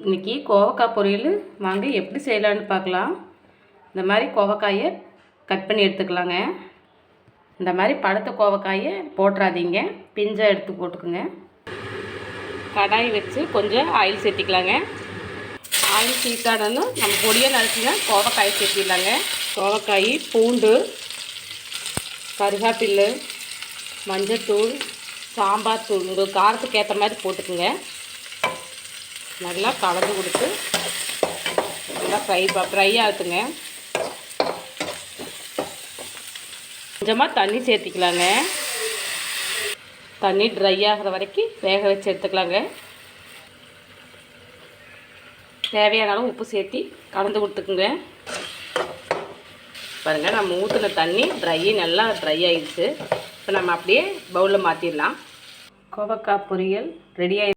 இன்றைக்கி கோவக்காய் பொரியல் வாங்க எப்படி செய்யலான்னு பார்க்கலாம். இந்த மாதிரி கோவக்காயை கட் பண்ணி எடுத்துக்கலாங்க. இந்த மாதிரி பழுத்த கோவக்காயை போட்டுறாதீங்க, பிஞ்சாக எடுத்து போட்டுக்குங்க. கடாய் வச்சு கொஞ்சம் ஆயில் சேர்த்திக்கலாங்க. ஆயில் சீட்டானதும் நம்ம பொடியாக நறுக்குங்க கோவக்காயை சேர்த்திடலாங்க. கோவக்காய், பூண்டு, கருவேப்பிலை, மஞ்சத்தூள், சாம்பார் தூள் உங்கள் காரத்துக்கு ஏற்ற மாதிரி போட்டுக்குங்க. நல்லா கலந்து கொடுத்து நல்லா ஃப்ரை ஆகுதுங்க. கொஞ்சமாக தண்ணி சேர்த்திக்கலாங்க. தண்ணி ட்ரை ஆகிற வரைக்கும் வேக வச்சு எடுத்துக்கலாங்க. தேவையான அளவு உப்பு சேர்த்தி கலந்து கொடுத்துக்குங்க. பாருங்கள், நம்ம ஊற்றின தண்ணி நல்லா ட்ரை ஆகிடுச்சு. இப்போ நம்ம அப்படியே பவுலில் மாற்றிடலாம். கோவக்காய் பொரியல் ரெடி ஆகி